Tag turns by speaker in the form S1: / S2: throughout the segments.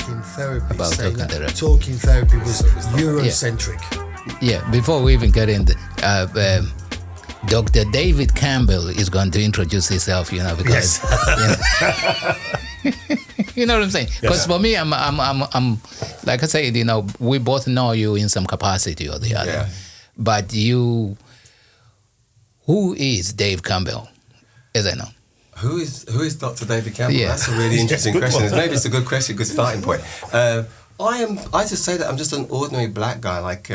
S1: talking therapy,
S2: about
S1: saying
S2: talking
S1: that
S2: therapy.
S1: talking therapy was Eurocentric.
S2: Yeah, before we even get in, Dr. David Campbell is going to introduce himself, because you know what I'm saying? Because for me, I'm like I said, we both know you in some capacity or the other.
S3: Yeah.
S2: But who is Dave Campbell? As I know.
S3: Who is Dr. David Campbell?
S2: Yeah.
S3: That's a really interesting question. Maybe it's a good question, good starting point. I just say that I'm just an ordinary black guy, like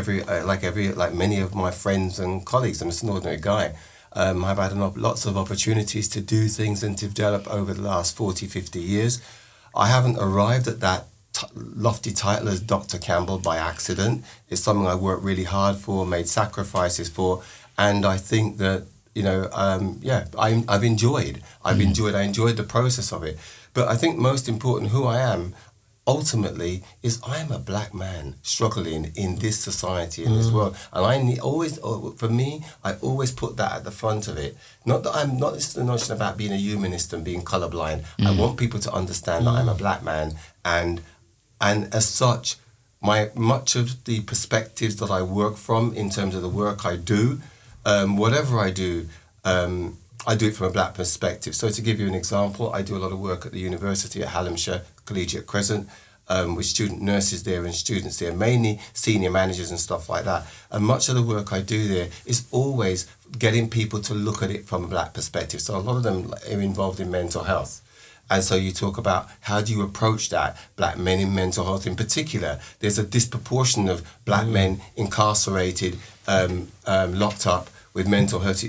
S3: many of my friends and colleagues. I'm just an ordinary guy. I've had lots of opportunities to do things and to develop over the last 40, 50 years. I haven't arrived at that lofty title as Dr. Campbell by accident. It's something I worked really hard for, made sacrifices for, and I think that I enjoyed the process of it. But I think most important, who I am ultimately is I am a black man struggling in this society, in this world, and I always put that at the front of it. Not just the notion about being a humanist and being colourblind. I want people to understand that I'm a black man, and as such, much of the perspectives that I work from in terms of the work I do, whatever I do it from a black perspective. So to give you an example, I do a lot of work at the university at Hallamshire Collegiate Crescent with student nurses there and students there, mainly senior managers and stuff like that. And much of the work I do there is always getting people to look at it from a black perspective. So a lot of them are involved in mental health. And so you talk about how do you approach that, black men in mental health in particular. There's a disproportion of black men incarcerated, locked up with mental health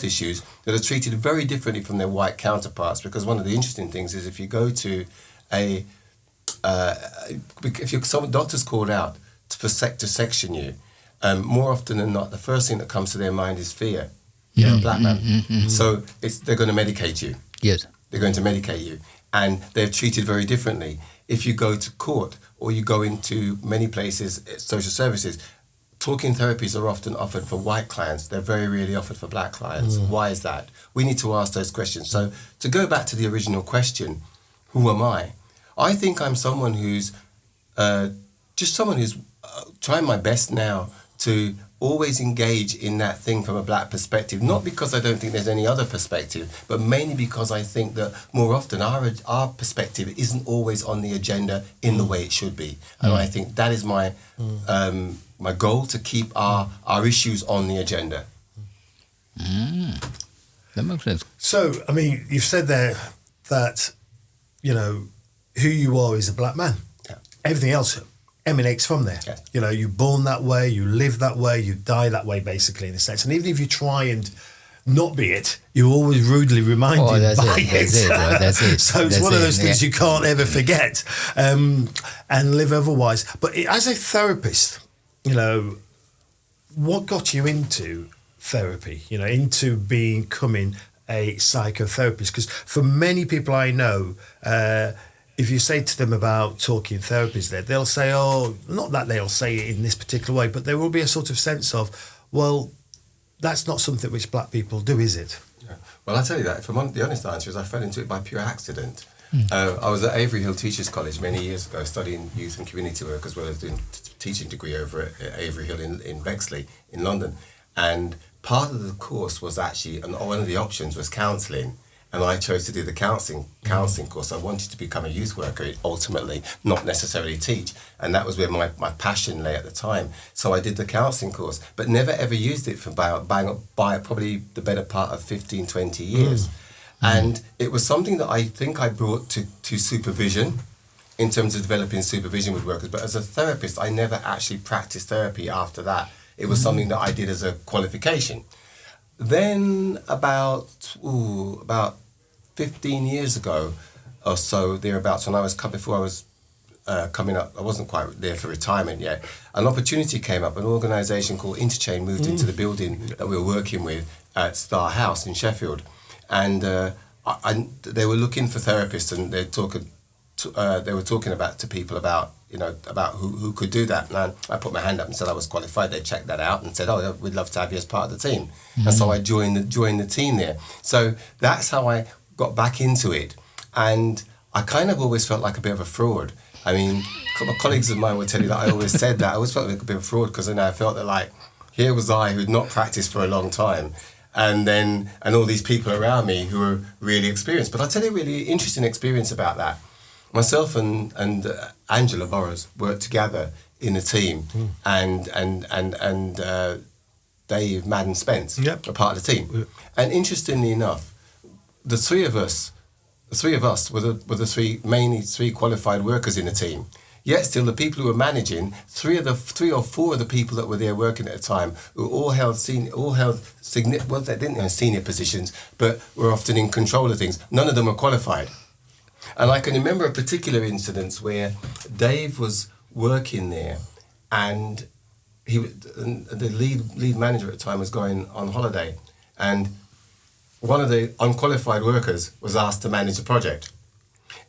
S3: issues that are treated very differently from their white counterparts. Because one of the interesting things is if you go to some doctors called out to section you, more often than not, the first thing that comes to their mind is fear. You're a black man. So they're going to medicate you.
S2: Yes.
S3: They're going to medicate you. And they're treated very differently. If you go to court or you go into many places, social services, talking therapies are often offered for white clients. They're very rarely offered for black clients. Why is that? We need to ask those questions. So to go back to the original question, who am I? I think I'm someone who's trying my best now to always engage in that thing from a black perspective, not because I don't think there's any other perspective, but mainly because I think that more often our perspective isn't always on the agenda in the way it should be. And I think that is my my goal, to keep our issues on the agenda.
S2: That makes sense.
S1: So, I mean, you've said there that, who you are is a black man.
S3: Yeah.
S1: Everything else emanates from there.
S3: Yeah.
S1: You're born that way, you live that way, you die that way, basically, in a sense. And even if you try and not be it, you're always rudely reminded by it.
S2: That's it.
S1: So it's one of those things you can't ever forget and live otherwise. But as a therapist, what got you into therapy, into becoming a psychotherapist? Because for many people I know, if you say to them about talking therapies there, they'll say, not that they'll say it in this particular way, but there will be a sort of sense of, well, that's not something which black people do, is it?
S3: Yeah. Well, I'll tell you that. The honest answer is I fell into it by pure accident. I was at Avery Hill Teachers College many years ago studying youth and community work, as well as doing teaching degree over at Avery Hill in Bexley in London. And part of the course was actually, and one of the options was counselling. And I chose to do the counselling course. I wanted to become a youth worker ultimately, not necessarily teach. And that was where my passion lay at the time. So I did the counselling course, but never ever used it for by probably the better part of 15, 20 years. And it was something that I think I brought to supervision in terms of developing supervision with workers. But as a therapist, I never actually practiced therapy after that. It was something that I did as a qualification. Then about 15 years ago or so, thereabouts, before I was coming up, I wasn't quite there for retirement yet, an opportunity came up. An organisation called Interchain moved into the building that we were working with at Star House in Sheffield. And they were looking for therapists, and they were talking to people about who could do that. And I put my hand up and said I was qualified. They checked that out and said, "Oh, we'd love to have you as part of the team." And so I joined the team there. So that's how I got back into it. And I kind of always felt like a bit of a fraud I mean, my colleagues of mine would tell you that I always said that. I always felt like a bit of a fraud because then I felt that like, here was I who'd not practiced for a long time, and all these people around me who were really experienced. But I'll tell you a really interesting experience about that. Myself and Angela Burrows worked together in a team, and Dave Madden Spence were part of the team. Yep. And interestingly enough, the three of us were the mainly three qualified workers in the team. Yet still, the people who were managing, three or four of the people that were there working at the time, who all held significant. Well, they didn't have senior positions, but were often in control of things. None of them were qualified. And I can remember a particular incident where Dave was working there, and the lead manager at the time was going on holiday, and one of the unqualified workers was asked to manage the project.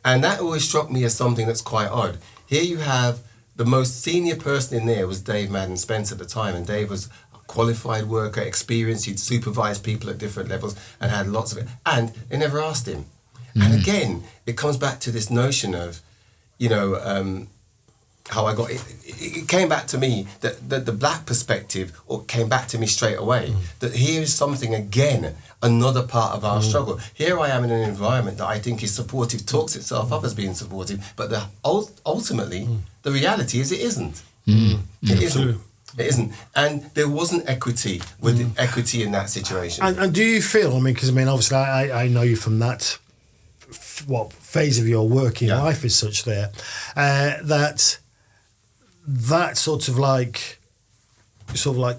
S3: And that always struck me as something that's quite odd. Here you have the most senior person in there was Dave Madden Spence at the time, and Dave was a qualified worker, experienced, he'd supervised people at different levels and had lots of it, and they never asked him. And again, it comes back to this notion of, how I got it. It came back to me that the black perspective came back to me straight away. That here is something, again, another part of our struggle. Here I am in an environment that I think is supportive, talks itself up as being supportive, but ultimately, the reality is it isn't. It isn't. It isn't. And there wasn't equity equity in that situation.
S1: And do you feel, because obviously I know you from that phase of your working life is such there, that sort of like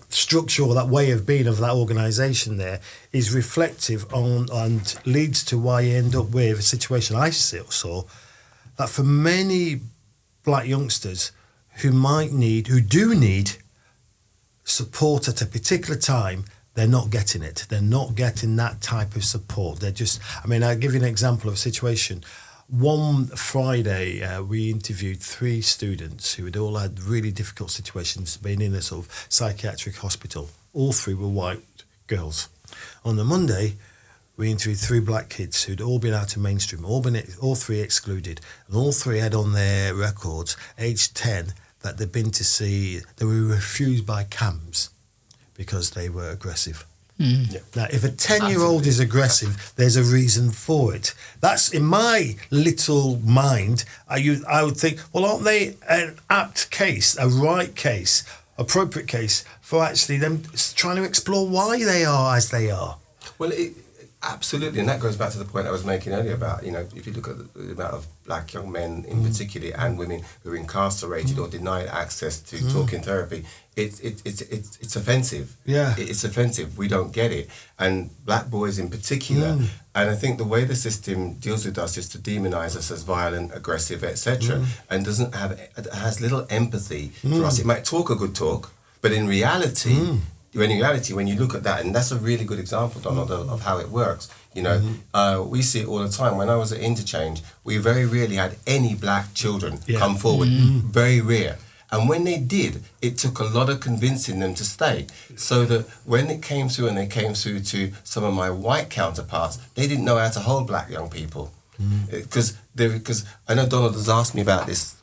S1: structure or that way of being of that organisation there is reflective on and leads to why you end up with a situation I saw that for many black youngsters who do need support at a particular time, they're not getting it. They're not getting that type of support. They're just, I'll give you an example of a situation. One Friday, we interviewed 3 students who had all had really difficult situations, being in a sort of psychiatric hospital. All 3 were white girls. On the Monday, we interviewed 3 black kids who'd all been out of mainstream, all 3 excluded, and all 3 had on their records, aged 10, that they'd been to see, they were refused by CAMS because they were aggressive. Now, if a 10-year-old is aggressive, there's a reason for it. That's, in my little mind, I would think, well, aren't they an apt case, a right case, appropriate case for actually them trying to explore why they are as they are?
S3: Well, absolutely, and that goes back to the point I was making earlier about, if you look at the amount of black young men in particular and women who are incarcerated or denied access to talking therapy, it's offensive.
S1: Yeah.
S3: It's offensive. We don't get it. And black boys in particular, and I think the way the system deals with us is to demonise us as violent, aggressive, etc., and has little empathy for us. It might talk a good talk, but in reality, when you look at that, and that's a really good example, Donald, of how it works. We see it all the time. When I was at Interchange, we very rarely had any black children come forward. Very rare. And when they did, it took a lot of convincing them to stay. So that when it came through, and they came through to some of my white counterparts, they didn't know how to hold black young people. Because I know Donald has asked me about this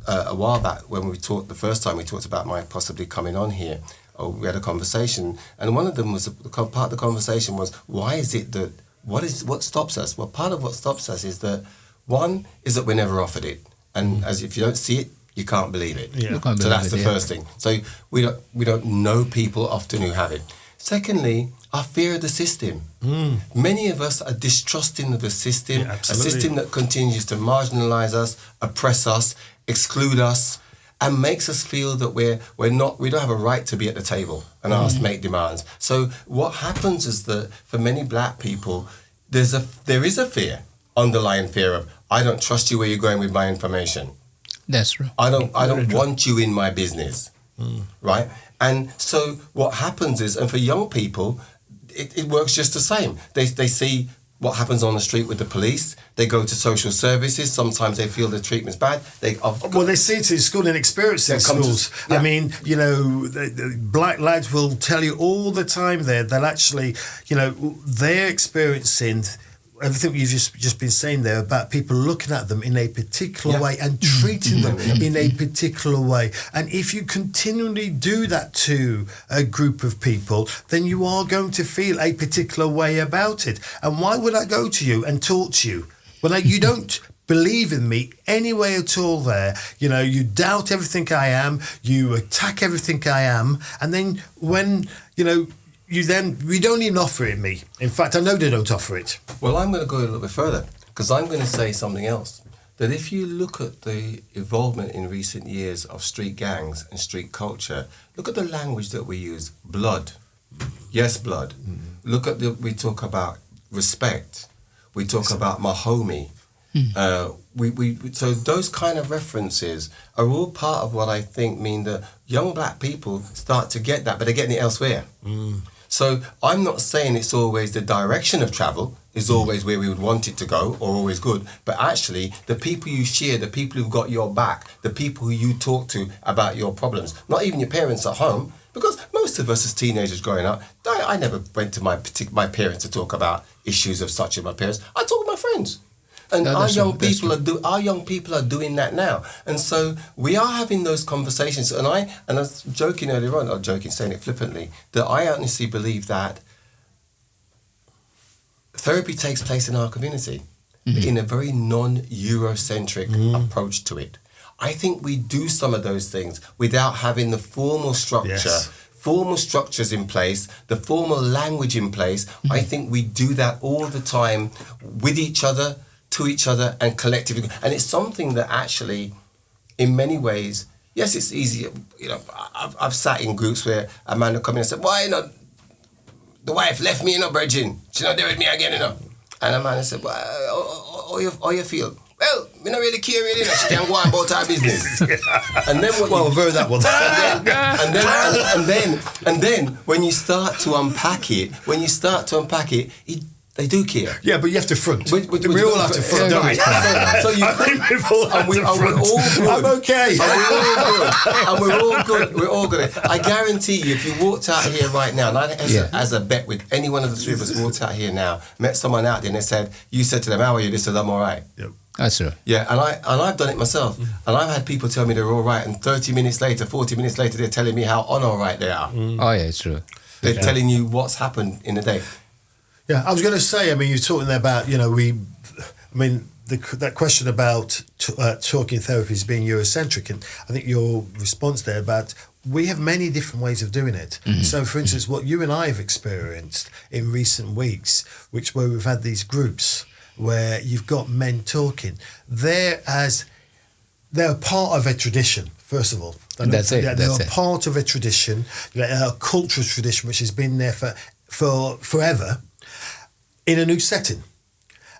S3: a while back when the first time we talked about my possibly coming on here. We had a conversation, and one of them was part of the conversation was, why is it that what stops us? Well, part of what stops us is that one is that we're never offered it, and as if you don't see it, you can't believe it. So that's the first thing. So we don't know people often who have it. Secondly, our fear of the system. Many of us are distrusting of the system, a system that continues to marginalise us, oppress us, exclude us, and makes us feel that we don't have a right to be at the table and asked to make demands. So what happens is that for many black people, there is a fear, underlying fear of, I don't trust you where you're going with my information.
S2: That's true.
S3: I don't want you in my business, right? And so what happens is, and for young people, it works just the same. They see what happens on the street with the police. They go to social services. Sometimes they feel the treatment's bad. They
S1: see it in school and experience in schools. The black lads will tell you all the time there that actually, they're experiencing everything you've just been saying there about people looking at them in a particular way and treating them in a particular way. And if you continually do that to a group of people, then you are going to feel a particular way about it. And why would I go to you and talk to you when you don't believe in me anyway at all there? You know, you doubt everything I am, you attack everything I am, and then when, you know, you don't even offer it me. In fact, I know they don't offer it.
S3: Well, I'm going to go a little bit further, because I'm going to say something else. That if you look at the involvement in recent years of street gangs and street culture, look at the language that we use. Blood. Yes, blood. Look at we talk about respect. We talk about my homie. So those kind of references are all part of what I think mean that young black people start to get that, but they're getting it elsewhere. So I'm not saying it's always the direction of travel is always where we would want it to go or always good, but actually the people you share, the people who've got your back, the people who you talk to about your problems, not even your parents at home, because most of us as teenagers growing up, I never went to my parents to talk about issues of such as my parents. I talk with my friends. And our young people are doing that now, and so we are having those conversations. And I was joking earlier on, or saying it flippantly, that I honestly believe that therapy takes place in our community in a very non-Eurocentric approach to it. I think we do some of those things without having the formal structure. Formal structures in place, the formal language in place. I think we do that all the time with each other, to each other, and collectively. And it's something that actually, in many ways, yes, it's easy. You know, I've sat in groups where a man will come in and say, "Why, you know, the wife left me, you know, virgin. She's not there with me again, you know." And a man will say, "Well, how you feel?" "Well, me not really care, really. You know, she can go on about her business." And then
S1: I've heard that one.
S3: and then when you start to unpack it, they do care.
S1: Yeah, but you have to front. We all have to front, don't we?
S3: So we're all good.
S1: I'm okay.
S3: And we're all good. We're all good. I guarantee you, if you walked out here right now, and as a bet with any one of the three of us walked out here now, met someone out there and they said, you said to them, "How are you?" They said, "I'm all right."
S1: Yep.
S2: That's true.
S3: Yeah, and I've done it myself. And I've had people tell me they're all right, and 30 minutes later, 40 minutes later, they're telling me how all right they are.
S2: Oh, yeah, it's true.
S3: They're telling you what's happened in the day.
S1: Yeah, I was going to say, I mean, you're talking there about, you know, that question about talking therapy as being Eurocentric, and I think your response there about we have many different ways of doing it. So, for instance, what you and I have experienced in recent weeks, where we've had these groups where you've got men talking, they're part of a tradition, first of all. They're part of a tradition, a cultural tradition which has been there for forever, in a new setting.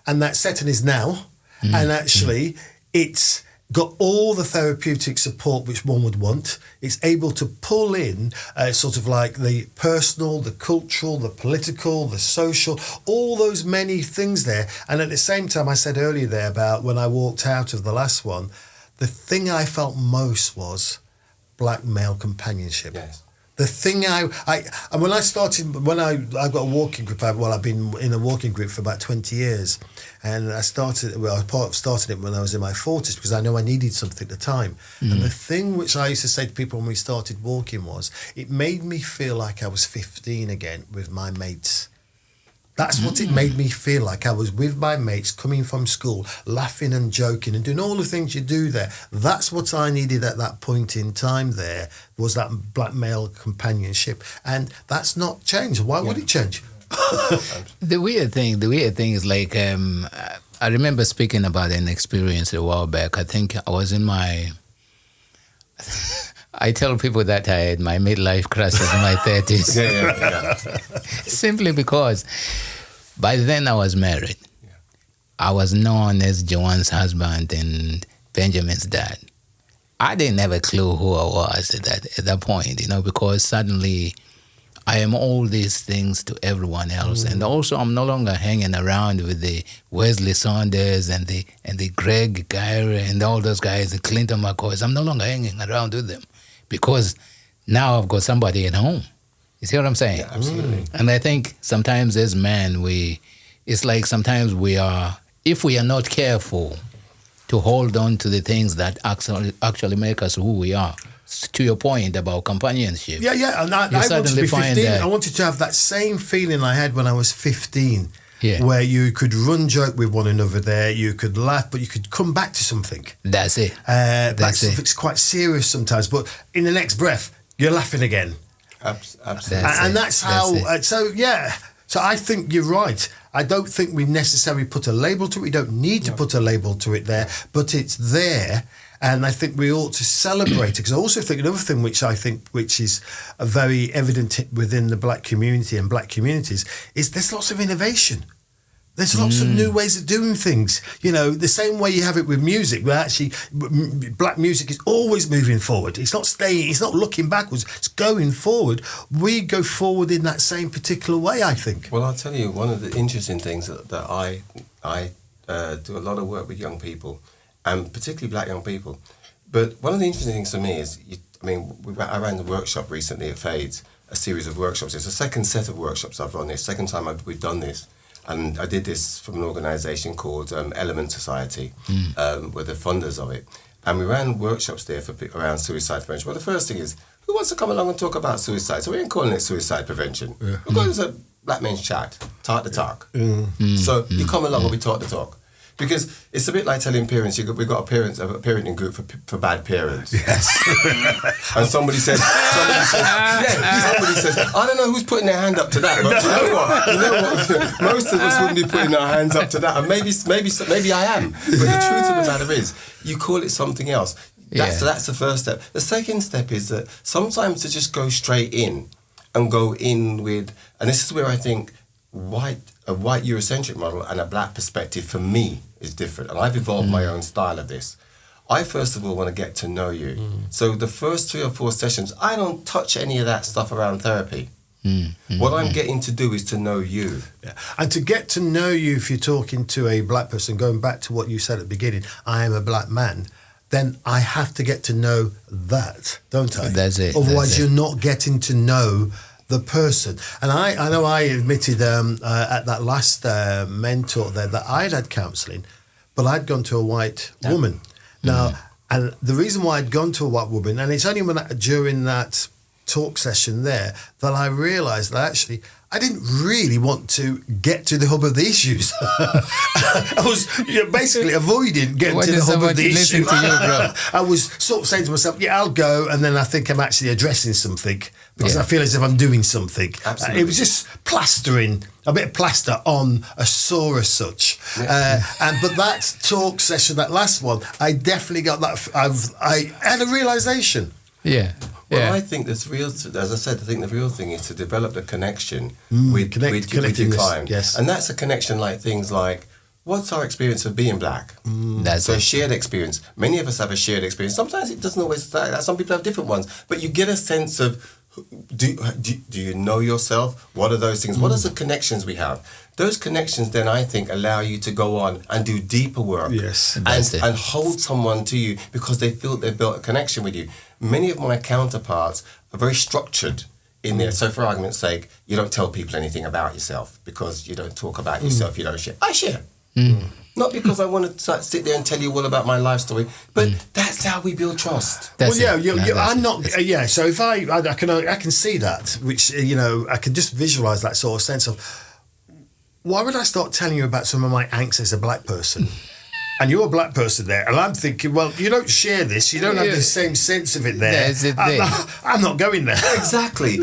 S1: And that setting is now, and actually it's got all the therapeutic support which one would want. It's able to pull in sort of like the personal, the cultural, the political, the social, all those many things there. And at the same time, I said earlier there about when I walked out of the last one, the thing I felt most was black male companionship.
S3: Yes.
S1: The thing when I got a walking group, I've been in a walking group for about 20 years, and I started it when I was in my 40s because I know I needed something at the time. And the thing which I used to say to people when we started walking was, it made me feel like I was 15 again with my mates. That's what it made me feel like. I was with my mates coming from school, laughing and joking and doing all the things you do there. That's what I needed at that point in time there, was that black male companionship. And that's not changed. Why would it change?
S2: The weird thing is like, I remember speaking about an experience a while back. I think I was in my... I tell people that I had my midlife crisis in my 30s.
S3: Yeah.
S2: Simply because by then I was married.
S3: Yeah.
S2: I was known as Joanne's husband and Benjamin's dad. I didn't have a clue who I was at that point, you know, because suddenly I am all these things to everyone else. And also I'm no longer hanging around with the Wesley Saunders and the Greg Gyre and all those guys, the Clinton McCoys. I'm no longer hanging around with them because now I've got somebody at home. You see what I'm saying?
S3: Yeah, absolutely.
S2: And I think sometimes as men, it's like sometimes if we are not careful to hold on to the things that actually make us who we are. To your point about companionship.
S1: Yeah. And I wanted to be 15. I wanted to have that same feeling I had when I was 15.
S2: Yeah.
S1: Where you could run joke with one another there, you could laugh, but you could come back to something.
S2: That's it.
S1: Something's quite serious sometimes, but in the next breath, you're laughing again.
S3: Absolutely.
S1: And that's how, So I think you're right. I don't think we necessarily put a label to it. We don't need to put a label to it there, but it's there. And I think we ought to celebrate it. Because I also think another thing which is very evident within the black community and black communities is there's lots of innovation. There's lots of new ways of doing things. You know, the same way you have it with music, where actually black music is always moving forward. It's not staying, it's not looking backwards, it's going forward. We go forward in that same particular way, I think.
S3: Well, I'll tell you, one of the interesting things that I do a lot of work with young people, and particularly black young people. But one of the interesting things for me is, I ran the workshop recently at Fades, a series of workshops. It's the second set of workshops I've run this, second time we've done this. And I did this from an organisation called Element Society, with the funders of it. And we ran workshops there around suicide prevention. Well, the first thing is, who wants to come along and talk about suicide? So we ain't calling it suicide prevention. Yeah. We're calling it a black men's chat, talk the talk. So you come along and we talk the talk. Because it's a bit like telling parents, we've got a parenting group for bad parents.
S1: Yes.
S3: And somebody says, I don't know who's putting their hand up to that, but you know what? Most of us wouldn't be putting our hands up to that, and maybe I am. But the truth of the matter is, you call it something else. That's the first step. The second step is that sometimes to just go straight in and go in with, and this is where I think a white Eurocentric model and a black perspective for me is different, and I've evolved my own style of this. I first of all want to get to know you. So the first 3 or 4 sessions, I don't touch any of that stuff around therapy. What I'm getting to do is to know you.
S1: Yeah. And to get to know you, if you're talking to a black person, going back to what you said at the beginning, I am a black man, then I have to get to know that, don't I?
S2: That's it.
S1: Otherwise, you're not getting to know the person. And I know I admitted at that last mentor there that I'd had counselling, but I'd gone to a white woman. Now, and the reason why I'd gone to a white woman, and it's only during that talk session there that I realised that actually I didn't really want to get to the hub of the issues. I was basically avoiding getting to the hub of the issue. I was sort of saying to myself, yeah, I'll go, and then I think I'm actually addressing something because I feel as if I'm doing something.
S3: Absolutely.
S1: It was just plastering, a bit of plaster on a sore as such. But that talk session, that last one, I definitely got that. I had a realisation.
S2: Yeah.
S3: Well, I think as I said, I think the real thing is to develop the connection with your client.
S1: Yes.
S3: And that's a connection like things like, what's our experience of being black?
S2: That's
S3: a shared experience. Many of us have a shared experience. Sometimes it doesn't always start that. Some people have different ones. But you get a sense of, do you know yourself? What are those things? What are the connections we have? Those connections then, I think, allow you to go on and do deeper work.
S1: Yes.
S3: And hold someone to you because they feel they've built a connection with you. Many of my counterparts are very structured in there. So for argument's sake, you don't tell people anything about yourself because you don't talk about yourself, you don't share. I share. Not because I want to sit there and tell you all about my life story, but that's how we build trust.
S1: I'm not. So if I can see that, which I can just visualise that sort of sense of, why would I start telling you about some of my angst as a black person? And you're a black person there, and I'm thinking, well, you don't share this, you don't have the same sense of it there. I'm not going there.
S3: Exactly.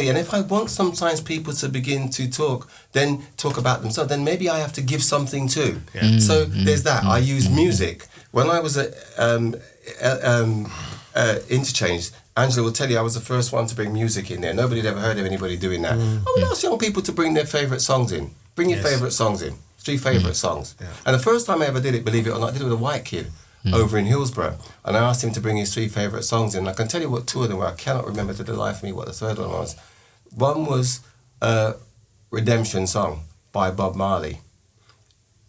S3: And if I want sometimes people to begin to talk about themselves, then maybe I have to give something too. Yeah. So there's that. I use music. When I was at Interchange, Angela will tell you I was the first one to bring music in there. Nobody had ever heard of anybody doing that. I would ask young people to bring their favourite songs in. Bring your favourite songs in. 3 favourite songs. Yeah. And the first time I ever did it, believe it or not, I did it with a white kid over in Hillsborough. And I asked him to bring his 3 favourite songs in. And I can tell you what 2 of them were. I cannot remember to the life of me what the third one was. One was Redemption Song by Bob Marley.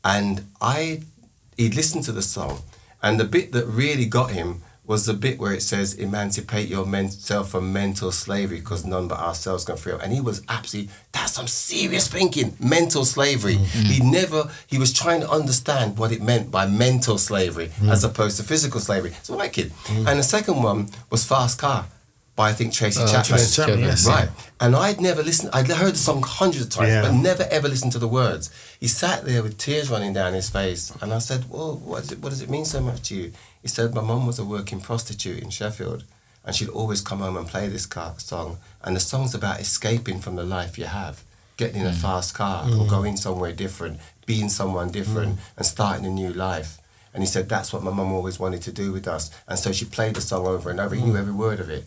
S3: And he'd listened to the song. And the bit that really got him was the bit where it says, emancipate yourself from mental slavery because none but ourselves can free us. And he was absolutely, that's some serious thinking, mental slavery. He was trying to understand what it meant by mental slavery as opposed to physical slavery. It's a white kid. And the second one was Fast Car by, I think, Tracy Chapman.
S1: Tracy Chapman, yes.
S3: Right. And I'd never listened, I'd heard the song hundreds of times, but never ever listened to the words. He sat there with tears running down his face. And I said, well, what does it mean so much to you? He said, my mum was a working prostitute in Sheffield, and she'd always come home and play this song. And the song's about escaping from the life you have, getting in a fast car or going somewhere different, being someone different and starting a new life. And he said, that's what my mum always wanted to do with us. And so she played the song over and over. He knew every word of it.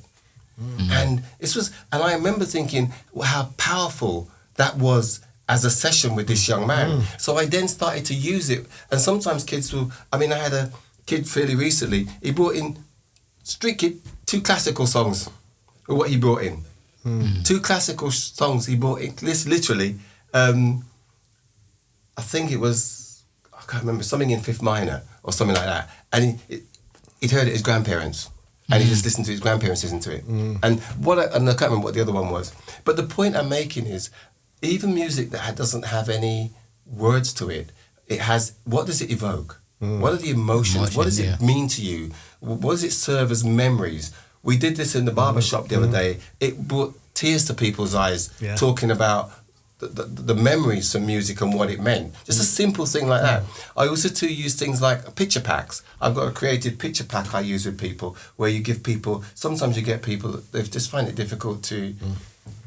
S3: And I remember thinking how powerful that was as a session with this young man. So I then started to use it. And sometimes kids will, I had a kid fairly recently, he brought in, street kid, 2 classical songs, or what he brought in. 2 classical songs he brought in, literally, I think it was, I can't remember, something in fifth minor, or something like that. And he'd heard it his grandparents. And he just listened to his grandparents listen to it. And I can't remember what the other one was. But the point I'm making is, even music that doesn't have any words to it, it has, what does it evoke? What are the emotions? What does it mean to you? What does it serve as memories? We did this in the barber shop the other day. It brought tears to people's eyes, talking about the memories from music and what it meant. Just a simple thing like that. I also too use things like picture packs. I've got a creative picture pack I use with people where you give people, sometimes you get people that they just find it difficult to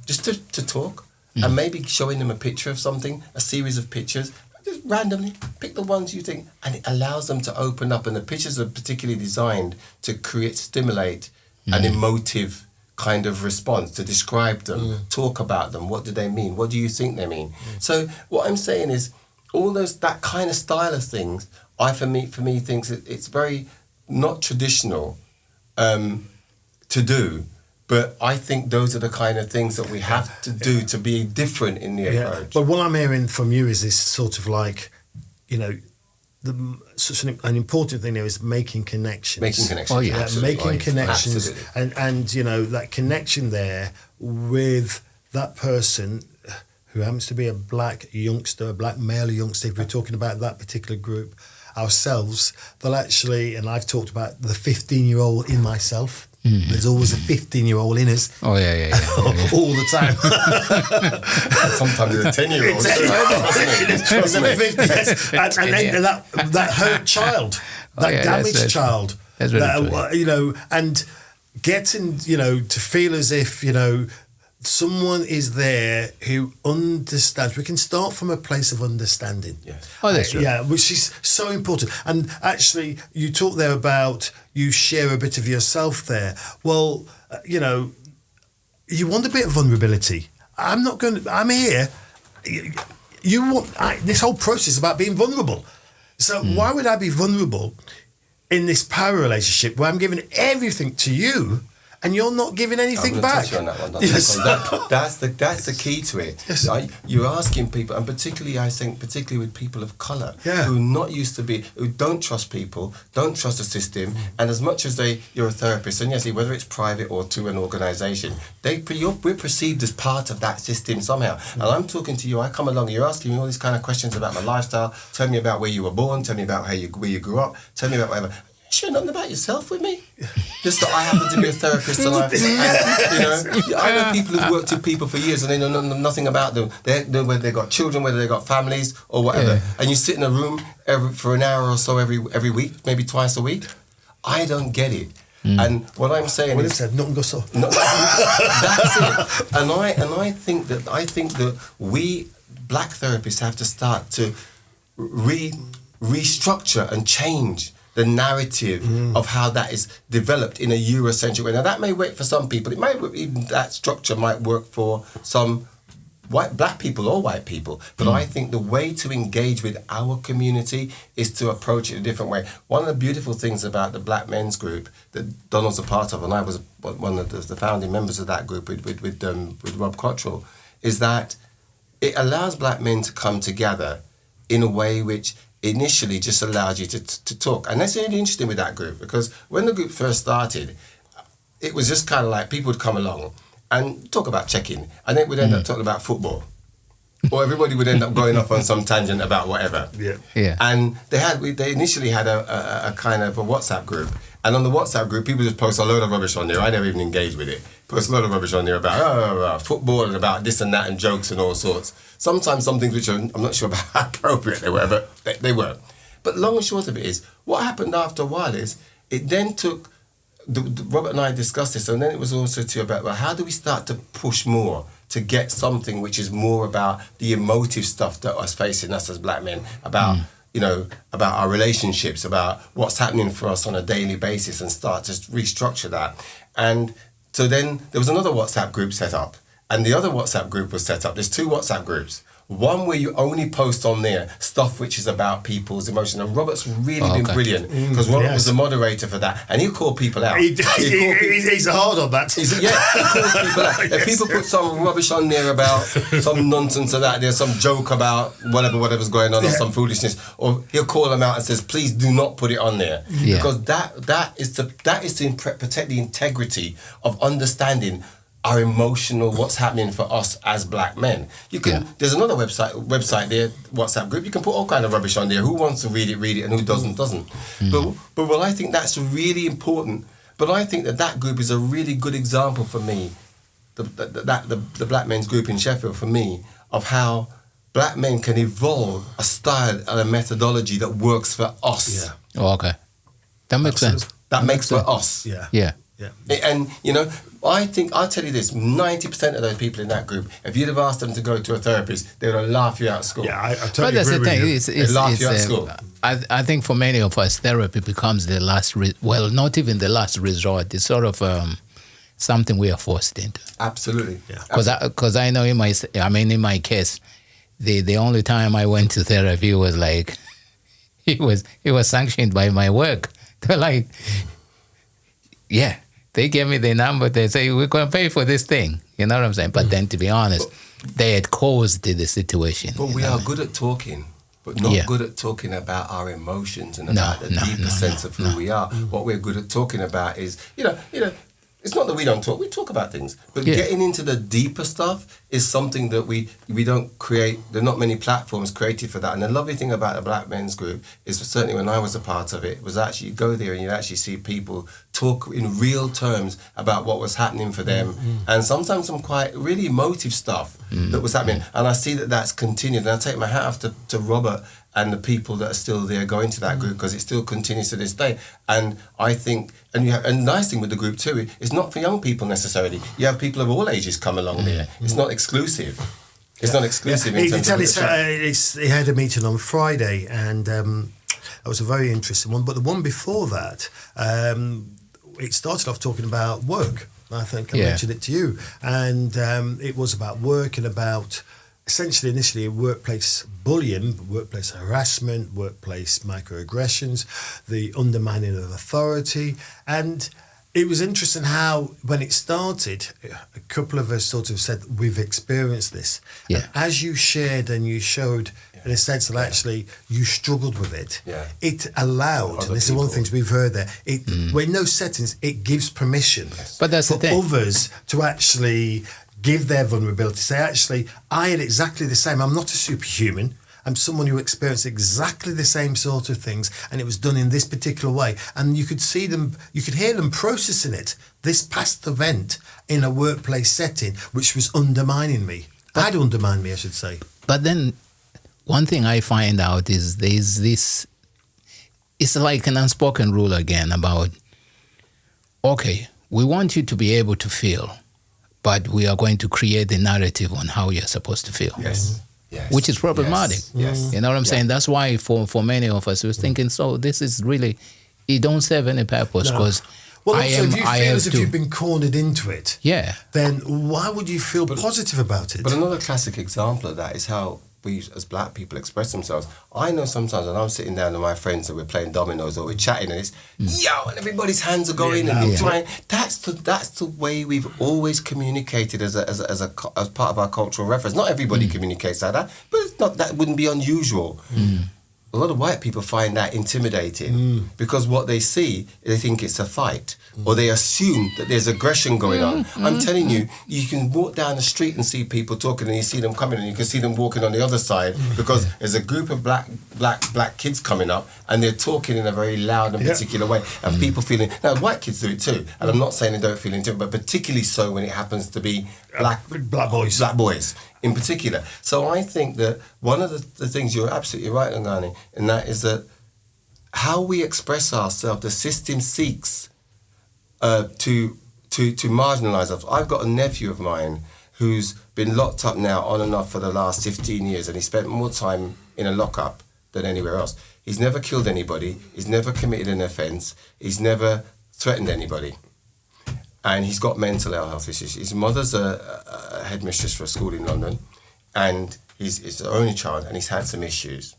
S3: just to talk, and maybe showing them a picture of something, a series of pictures, just randomly pick the ones you think, and it allows them to open up, and the pictures are particularly designed to stimulate an emotive kind of response, to describe them, talk about them, what do they mean, what do you think they mean. So what I'm saying is, all that kind of style of things, for me thinks it's very not traditional to do, but I think those are the kind of things that we have to do to be different in the approach.
S1: But what I'm hearing from you is this sort of like, such an important thing there is making connections.
S3: Making connections.
S2: Oh, yeah.
S1: Making connections.
S3: Absolutely.
S1: And that connection there with that person who happens to be a black youngster, a black male youngster, if we're talking about that particular group ourselves, they'll actually, and I've talked about the 15-year-old in myself. There's always a 15-year-old in us.
S2: Oh, yeah.
S1: All the time.
S3: Sometimes it's a 10-year-old.
S1: And that hurt child, that damaged child.
S2: That's really true.
S1: And getting, to feel as if, someone is there who understands. We can start from a place of understanding.
S3: Yes.
S2: Oh, that's true.
S1: Yeah, which is so important. And actually, you talked there about you share a bit of yourself there. Well, you want a bit of vulnerability. I'm here. This whole process is about being vulnerable. So why would I be vulnerable in this power relationship where I'm giving everything to you and you're not giving anything back?
S3: I'm going to touch on that one.
S1: Yes.
S3: That's the key to it.
S1: Yes.
S3: You're asking people, and particularly I think, with people of colour, who are not used to who don't trust people, don't trust the system, and as much as you're a therapist, and yes, whether it's private or to an organisation, we're perceived as part of that system somehow. And I'm talking to you, I come along, you're asking me all these kind of questions about my lifestyle, tell me about where you were born, tell me about where you grew up, tell me about whatever. Share nothing about yourself with me. Just that I happen to be a therapist, and I know people who've worked with people for years and they know nothing about them. They know whether they've got children, whether they've got families or whatever. Yeah. And you sit in a room for an hour or so every week, maybe twice a week. I don't get it. And what I'm saying is,
S1: nothing goes so.
S3: That's it. And I think that we black therapists have to start to restructure and change the narrative of how that is developed in a Eurocentric way. Now that may work for some people. It might even that structure might work for some black people or white people. But I think the way to engage with our community is to approach it a different way. One of the beautiful things about the Black Men's Group that Donald's a part of, and I was one of the founding members of that group with Rob Cottrell, is that it allows black men to come together in a way which initially just allowed you to talk. And that's really interesting with that group, because when the group first started, it was just kind of like people would come along and talk about checking, and then we'd end up talking about football. Or everybody would end up going off on some tangent about whatever.
S2: Yeah.
S3: And they initially had a kind of a WhatsApp group. And on the WhatsApp group, people just post a load of rubbish on there. I never even engaged with it. Post a load of rubbish on there about football and about this and that and jokes and all sorts. Sometimes some things which I'm not sure about how appropriate they were, but they were. But long and short of it is, what happened after a while is, it then took, Robert and I discussed this, and then it was also too about, well, how do we start to push more to get something which is more about the emotive stuff that was facing us as black men, about about our relationships, about what's happening for us on a daily basis, and start to restructure that. And so then there was another WhatsApp group set up, and the other WhatsApp group was set up. There's two WhatsApp groups. One where you only post on there stuff which is about people's emotions. And Robert's really been brilliant, because Robert was the moderator for that, and he'll call people out.
S1: He's hard on that.
S3: He calls people out. If people put some rubbish on there about some nonsense or that, there's some joke about whatever's going on, or some foolishness, or he'll call them out and says, please do not put it on there, because that is to protect the integrity of understanding our emotional, what's happening for us as black men. You can. There's another website there, WhatsApp group. You can put all kind of rubbish on there. Who wants to read it, and who doesn't. But I think that's really important. But I think that group is a really good example for me, the black men's group in Sheffield, for me, of how black men can evolve a style and a methodology that works for us.
S2: Yeah. Oh, okay. That makes sense.
S3: That makes for us.
S1: Yeah.
S3: And, I think, I'll tell you this, 90% of those people in that group, if you'd have asked them to go to a therapist, they would have laughed you out of school.
S1: Yeah, I totally
S2: but that's
S1: agree
S2: the thing.
S1: with you.
S3: They'd laugh you out of school.
S2: I think for many of us, therapy becomes the last, not even the last resort. It's sort of something we are forced into.
S3: Absolutely.
S2: Because I know in my case, the only time I went to therapy was like, it was sanctioned by my work. They're like, they gave me the number. They say, we're going to pay for this thing. You know what I'm saying? But then, to be honest, they had caused the situation.
S3: But we are good at talking, but not good at talking about our emotions and about the deeper sense of who we are. What we're good at talking about is, it's not that we don't talk. We talk about things. But getting into the deeper stuff is something that we don't create. There are not many platforms created for that. And the lovely thing about the Black Men's Group is, certainly when I was a part of it, was actually you go there and you actually see people talk in real terms about what was happening for them. And sometimes some quite really emotive stuff that was happening. And I see that that's continued. And I take my hat off to Robert and the people that are still there going to that group, because it still continues to this day. And I think, and the nice thing with the group too, it's not for young people necessarily. You have people of all ages come along there. It's not exclusive. It's not exclusive in terms of
S1: he had a meeting on Friday, and that was a very interesting one. But the one before that, it started off talking about work. I think I mentioned it to you. And it was about work and about essentially initially workplace bullying, workplace harassment, workplace microaggressions, the undermining of authority. And it was interesting how, when it started, a couple of us sort of said, we've experienced this.
S2: Yeah.
S1: And as you shared and you showed, in a sense that actually you struggled with it, it allowed, and this is one of the things we've heard there, when no settings, it gives permission
S2: but that's
S1: for
S2: the thing.
S1: others to actually give their vulnerability. Say, actually, I had exactly the same. I'm not a superhuman. I'm someone who experienced exactly the same sort of things, and it was done in this particular way. And you could see them, you could hear them processing it, this past event in a workplace setting, which was undermining me. Had undermined me, I should say.
S2: But then one thing I find out is there's this, it's like an unspoken rule again about, okay, we want you to be able to feel, but we are going to create the narrative on how you're supposed to feel.
S3: Yes.
S2: Which is problematic.
S3: Yes.
S2: You know what I'm saying? That's why for many of us, we're thinking, so this is really, it don't serve any purpose, because
S1: well, also, if you feel as if you've been cornered into it, then why would you feel positive about it?
S3: But another classic example of that is how we as black people express themselves. I know sometimes when I'm sitting down with my friends and we're playing dominoes or we're chatting and it's yo, and everybody's hands are going and they're flying. That's the way we've always communicated as part of our cultural reference. Not everybody communicates like that, but it's not, that wouldn't be unusual. a lot of white people find that intimidating because what they see, they think it's a fight or they assume that there's aggression going on. I'm telling you, you can walk down the street and see people talking and you see them coming and you can see them walking on the other side because there's a group of black kids coming up and they're talking in a very loud and particular way and people feeling, now white kids do it too, and I'm not saying they don't feel intimidated, but particularly so when it happens to be black boys in particular. So I think that one of the things you're absolutely right, Ngani, and that is that how we express ourselves, the system seeks to marginalise us. I've got a nephew of mine who's been locked up now on and off for the last 15 years, and he spent more time in a lockup than anywhere else. He's never killed anybody. He's never committed an offence. He's never threatened anybody. And he's got mental health issues. His mother's a headmistress for a school in London, and he's the only child, and he's had some issues.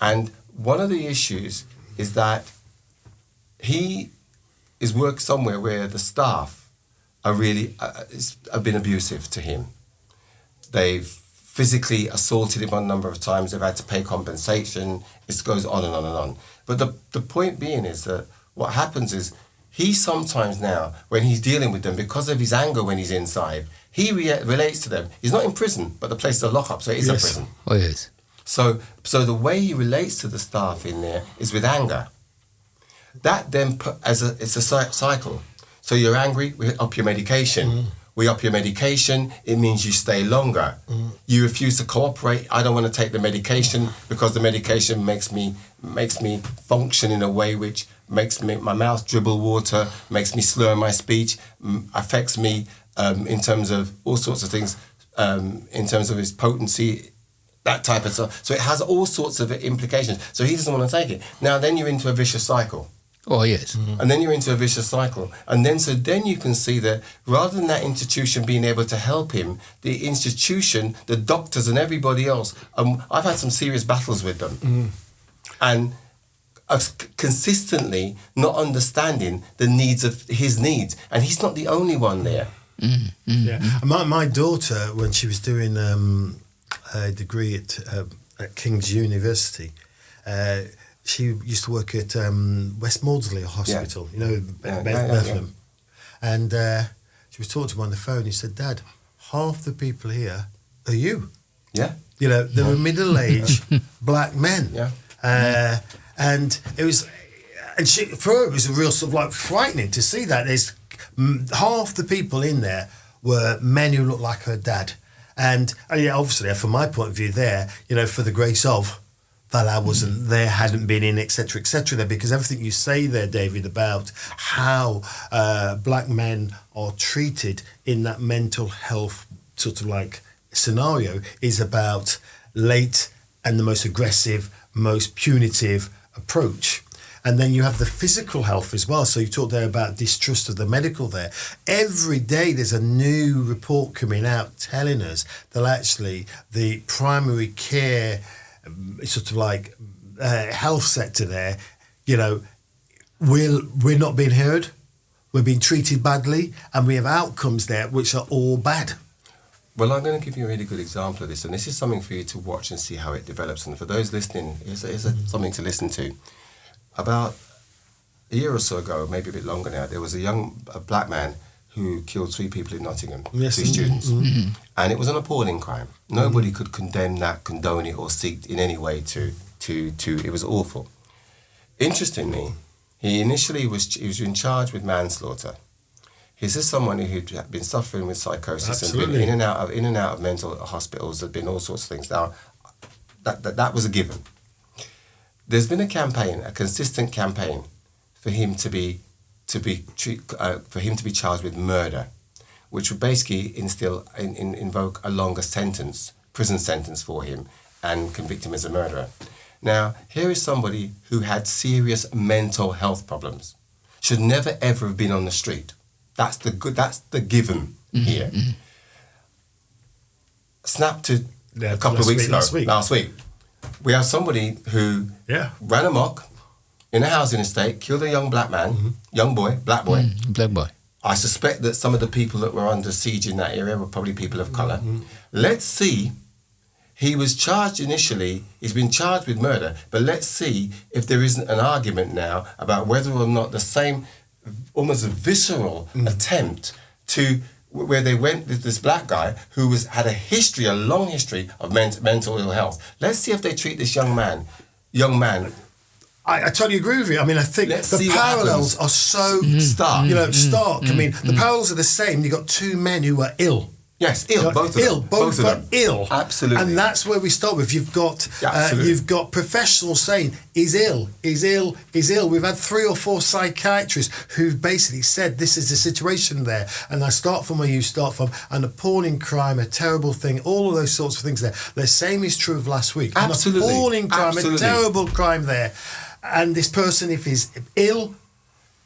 S3: And one of the issues is that he is worked somewhere where the staff are really have been abusive to him. They've physically assaulted him a number of times. They've had to pay compensation. It goes on and on and on. But the point being is that what happens is he sometimes now, when he's dealing with them, because of his anger when he's inside, he relates to them. He's not in prison, but the place is a lockup, so it is a prison.
S2: Oh, yes.
S3: So the way he relates to the staff in there is with anger. That then, it's a cycle. So you're angry, we up your medication. We up your medication, it means you stay longer. You refuse to cooperate. I don't want to take the medication because the medication makes me function in a way which makes my mouth dribble water, makes me slur my speech, affects me in terms of all sorts of things, in terms of its potency, that type of stuff. So it has all sorts of implications. So he doesn't want to take it. Now then you're into a vicious cycle.
S2: Oh, yes.
S3: And then you're into a vicious cycle. And then you can see that rather than that institution being able to help him, the institution, the doctors and everybody else, I've had some serious battles with them. And consistently not understanding the needs of his needs. And he's not the only one there.
S1: Yeah. My daughter, when she was doing a degree at King's University, she used to work at West Maudsley Hospital, Bethlehem. And she was talking to him on the phone. He said, "Dad, half the people here are you."
S3: Yeah.
S1: You know, they were middle-aged black men.
S3: Yeah.
S1: And it was, for her, it was a real sort of like frightening to see that. There's half the people in there were men who looked like her dad. And obviously, from my point of view there, for the grace of, that I wasn't there, hadn't been in, etc., there, because everything you say there, David, about how black men are treated in that mental health sort of like scenario is about late and the most aggressive, most punitive approach. And then you have the physical health as well. So you talked there about distrust of the medical there. Every day there's a new report coming out telling us that actually the primary care sort of like health sector there, we're not being heard, we're being treated badly, and we have outcomes there which are all bad.
S3: Well, I'm going to give you a really good example of this, and this is something for you to watch and see how it develops. And for those listening, here's something to listen to. About a year or so ago, maybe a bit longer now, there was a black man who killed 3 people in Nottingham, 2 students. And it was an appalling crime. Nobody could condemn that, condone it, or seek in any way to it was awful. Interestingly, he was in charge with manslaughter. This is someone who'd been suffering with psychosis and been in and out of mental hospitals. There'd been all sorts of things. Now, that was a given. There's been a consistent campaign for him to be charged with murder, which would basically invoke a longer prison sentence for him, and convict him as a murderer. Now, here is somebody who had serious mental health problems, should never ever have been on the street. That's the given here. Snap to a couple of weeks ago, last week. We have somebody who ran amok in a housing estate, killed a young black man, black boy.
S2: Black boy.
S3: I suspect that some of the people that were under siege in that area were probably people of colour. Let's see He was charged initially, he's been charged with murder, but let's see if there isn't an argument now about whether or not the same almost visceral attempt to, where they went with this black guy who had a long history of mental ill health. Let's see if they treat this young man.
S1: I totally agree with you. I mean, I think the parallels are so stark. Stark. I mean, the parallels are the same. You've got two men who are ill.
S3: Yes, ill, both of them.
S1: Ill.
S3: Absolutely.
S1: And that's where we start with. You've got professionals saying, he's ill. We've had 3 or 4 psychiatrists who've basically said this is the situation there. And I start from where you start from. An appalling crime, a terrible thing, all of those sorts of things there. The same is true of last week.
S3: Absolutely.
S1: An appalling crime, a terrible crime there. And this person, if he's ill,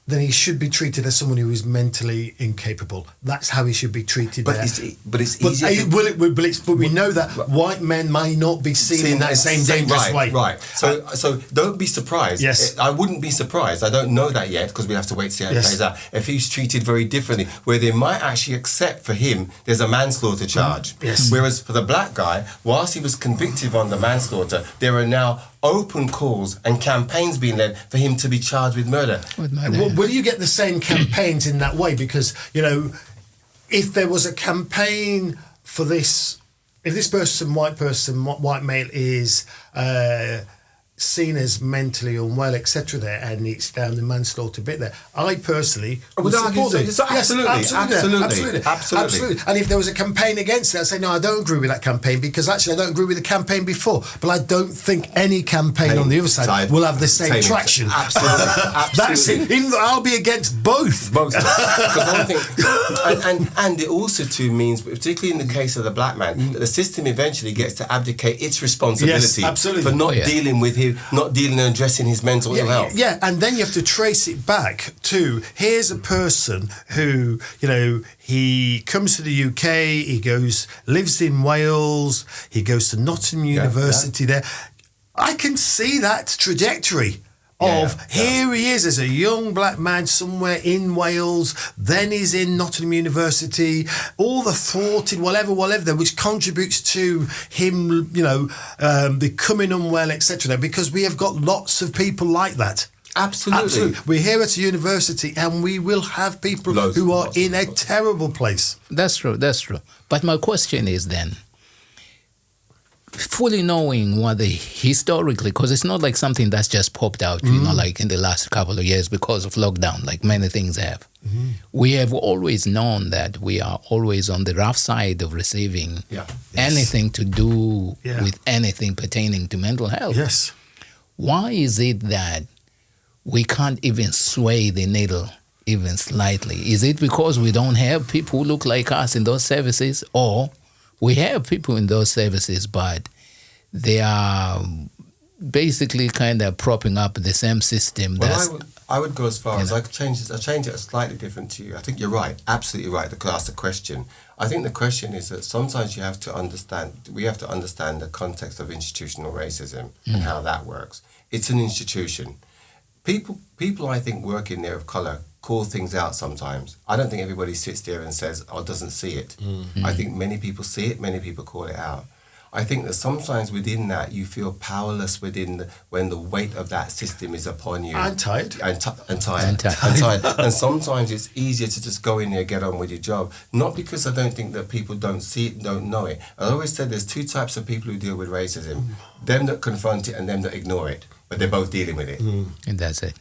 S1: then he should be treated as someone who is mentally incapable. That's how he should be treated.
S3: But it's easier.
S1: But we know that white men may not be seen in that same dangerous way.
S3: Right. So don't be surprised.
S1: Yes.
S3: I wouldn't be surprised. I don't know that yet because we have to wait to see how it plays out. If he's treated very differently, where they might actually accept for him, there's a manslaughter charge.
S1: Yes.
S3: Whereas for the black guy, whilst he was convicted on the manslaughter, there are now open calls and campaigns being led for him to be charged with murder.
S1: Will you get the same campaigns in that way? Because, if there was a campaign for this, if this white male is seen as mentally unwell, etc., there, and it's down the manslaughter bit there, I personally would support it. Absolutely. And if there was a campaign against it, I'd say, no, I don't agree with that campaign, because actually I don't agree with the campaign before, but I don't think any campaign on the other side will have the same traction.
S3: Absolutely.
S1: That's it. I'll be against both.
S3: Because I think, and it also too means, particularly in the case of the black man, that the system eventually gets to abdicate its responsibility for not dealing with him, not dealing and addressing his mental ill health.
S1: Yeah, and then you have to trace it back to, here's a person who, he comes to the UK, he lives in Wales, he goes to Nottingham University there. I can see that trajectory of here he is as a young black man somewhere in Wales, then he's in Nottingham University, all the thwarted whatever there, which contributes to him, becoming unwell, etc. Because we have got lots of people like that.
S3: Absolutely.
S1: We're here at a university and we will have people who are in a terrible place.
S2: That's true. But my question is then, fully knowing what historically, because it's not like something that's just popped out, like in the last couple of years because of lockdown, like many things have. We have always known that we are always on the rough side of receiving anything to do with anything pertaining to mental health.
S1: Yes.
S2: Why is it that we can't even sway the needle even slightly? Is it because we don't have people who look like us in those services, or we have people in those services, but they are basically kind of propping up the same system?
S3: I would go as far as I change it slightly different to you. I think you're right, absolutely right, to ask the question. I think the question is that sometimes we have to understand the context of institutional racism and how that works. It's an institution. People I think working there of colour call things out sometimes. I don't think everybody sits there and says, or doesn't see it. I think many people see it, many people call it out. I think that sometimes within that you feel powerless when the weight of that system is upon you.
S1: I'm tired.
S3: And tired. And sometimes it's easier to just go in there, get on with your job. Not because I don't think that people don't see it, don't know it. I always said there's 2 types of people who deal with racism. Them that confront it and them that ignore it. But they're both dealing with it.
S2: And that's it.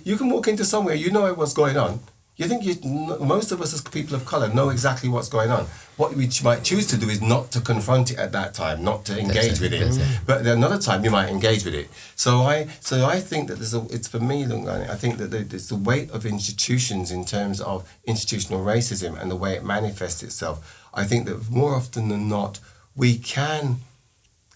S3: You can walk into somewhere, you know what's going on. You think most of us as people of colour know exactly what's going on. What we might choose to do is not to confront it at that time, not to engage with it. But another time you might engage with it. So I think that it's for me, I think that it's the weight of institutions in terms of institutional racism and the way it manifests itself. I think that more often than not, we can